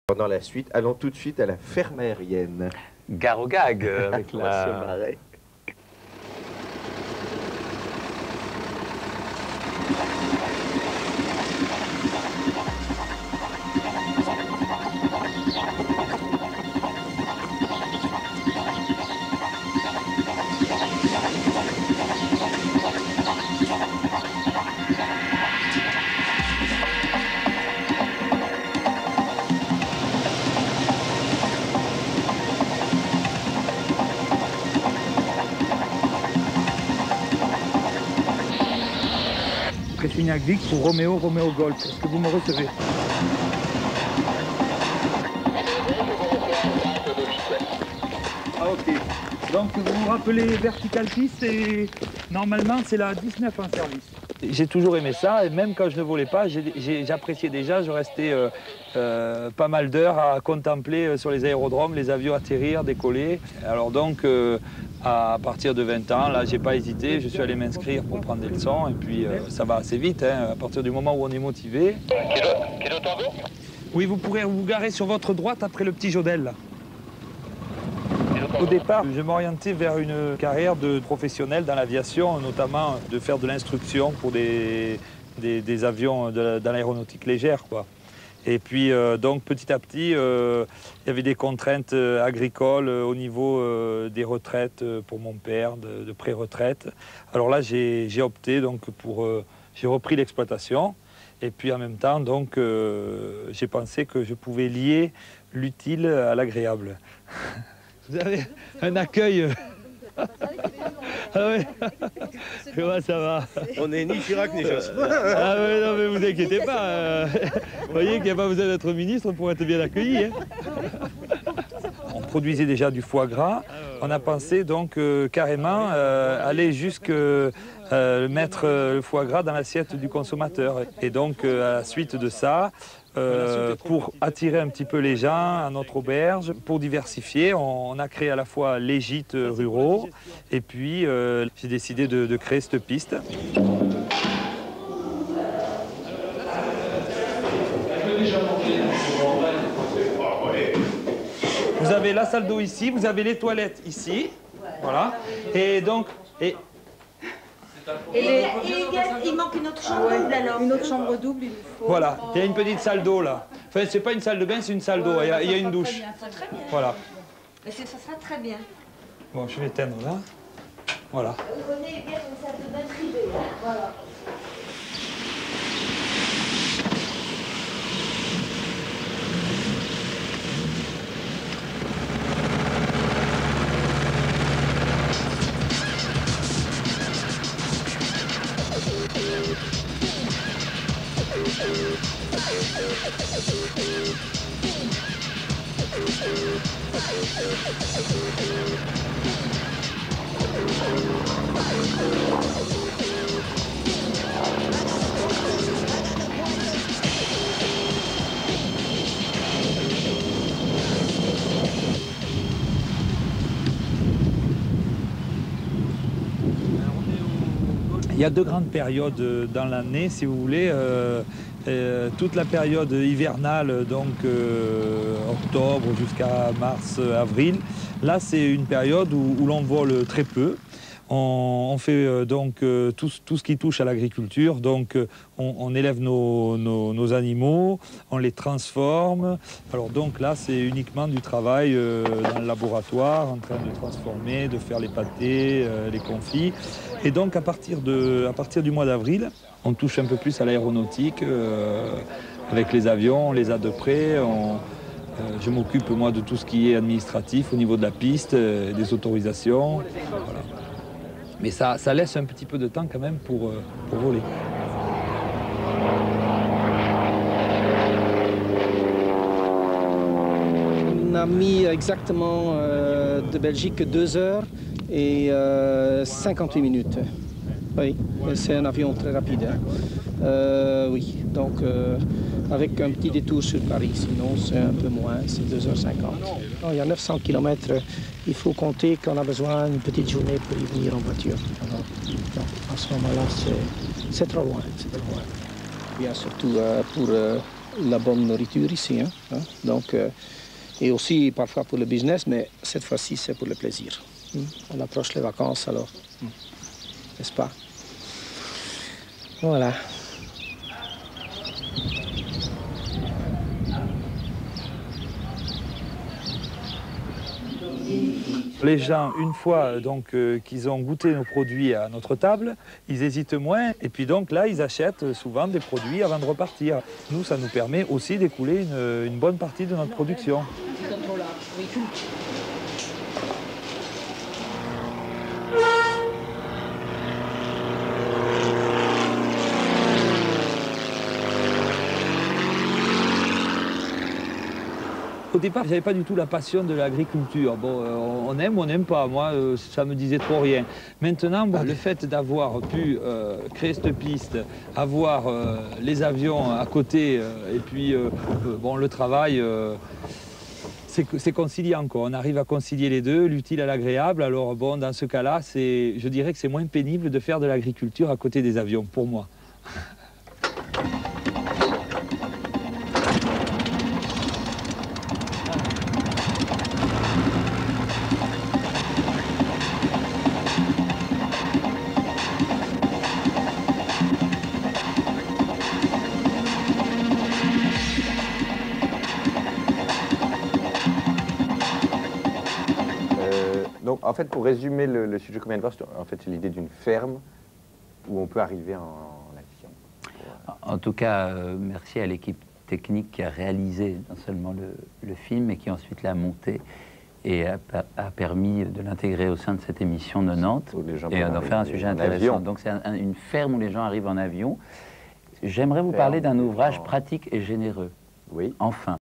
Pendant la suite, allons tout de suite à la ferme aérienne. Gare au gag avec On va se marrer. Pressignac Vic pour Roméo Golf. Est-ce que vous me recevez? Ah ok. Donc vous vous rappelez Vertical Piste et normalement c'est la 19 en service. J'ai toujours aimé ça et même quand je ne volais pas, j'appréciais déjà, je restais pas mal d'heures à contempler sur les aérodromes les avions atterrir, décoller. Alors donc à partir de 20 ans, là j'ai pas hésité, je suis allé m'inscrire pour prendre des leçons et puis ça va assez vite, hein, à partir du moment où on est motivé. Kilo Tango? Oui, vous pourrez vous garer sur votre droite après le petit Jodel là. Au départ, je m'orientais vers une carrière de professionnel dans l'aviation, notamment de faire de l'instruction pour des avions dans l'aéronautique légère, quoi. Et puis, donc, petit à petit, il y avait des contraintes agricoles au niveau des retraites pour mon père, de pré-retraite. Alors là, j'ai opté donc pour... j'ai repris l'exploitation. Et puis, en même temps, donc, j'ai pensé que je pouvais lier l'utile à l'agréable. Vous avez un accueil. Ah ouais. Comment ça va? On n'est ni Chirac ni Jospin. Ah ouais, non mais vous inquiétez pas. Vous voyez qu'il n'y a pas besoin d'être ministre pour être bien accueilli. Hein. On produisait déjà du foie gras. On a pensé donc carrément aller jusque mettre le foie gras dans l'assiette du consommateur. Et donc à la suite de ça, pour attirer un petit peu les gens à notre auberge, pour diversifier, on a créé à la fois les gîtes ruraux et puis j'ai décidé de créer cette piste. Vous avez la salle d'eau ici, vous avez les toilettes ici, voilà. Et donc... il manque une autre chambre double alors. Une autre chambre double, il faut. Voilà, il y a une petite salle d'eau là. Enfin, c'est pas une salle de bain, c'est une salle d'eau. Il y a une douche. Très bien. Voilà. Mais ça sera très bien. Bon, je vais l'éteindre là. Voilà. Vous connaissez bien une salle de bain privée. Voilà. Il y a deux grandes périodes dans l'année, si vous voulez. Toute la période hivernale, donc octobre jusqu'à mars, avril. Là, c'est une période où l'on vole très peu. On fait donc tout ce qui touche à l'agriculture. Donc on élève nos animaux, on les transforme. Alors donc là, c'est uniquement du travail dans le laboratoire, en train de transformer, de faire les pâtés, les confits. Et donc à partir du mois d'avril, on touche un peu plus à l'aéronautique. Avec les avions, on les a de près. Je m'occupe moi de tout ce qui est administratif au niveau de la piste, des autorisations. Voilà. Mais ça laisse un petit peu de temps quand même pour voler. On a mis exactement de Belgique 2 heures et 58 minutes. Oui, c'est un avion très rapide. Hein. Oui, donc avec un petit détour sur Paris, sinon c'est un peu moins, c'est 2h50. Il y a 900 km, il faut compter qu'on a besoin d'une petite journée pour y venir en voiture. Alors, non, à ce moment-là, c'est trop loin, c'est trop loin. Bien surtout pour la bonne nourriture ici. Donc, et aussi parfois pour le business, mais cette fois-ci, c'est pour le plaisir. On approche les vacances, alors, n'est-ce pas? Voilà. Les gens, une fois qu'ils ont goûté nos produits à notre table, ils hésitent moins et puis donc là, ils achètent souvent des produits avant de repartir. Nous, ça nous permet aussi d'écouler une bonne partie de notre production. Au départ, je n'avais pas du tout la passion de l'agriculture. Bon, on aime ou on n'aime pas. Moi, ça me disait trop rien. Maintenant, le fait d'avoir pu créer cette piste, avoir les avions à côté et puis bon, le travail, c'est conciliant, quoi. On arrive à concilier les deux, l'utile à l'agréable. Alors bon, dans ce cas-là, je dirais que c'est moins pénible de faire de l'agriculture à côté des avions, pour moi. Donc, en fait, pour résumer le sujet qu'on vient de voir, en fait, c'est l'idée d'une ferme où on peut arriver en avion. En tout cas, merci à l'équipe technique qui a réalisé non seulement le film, mais qui ensuite l'a monté et a permis de l'intégrer au sein de cette émission 90 et d'en faire un sujet intéressant. Donc, c'est une ferme où les gens arrivent en avion. J'aimerais vous parler d'un ouvrage pratique et généreux. Oui. Enfin.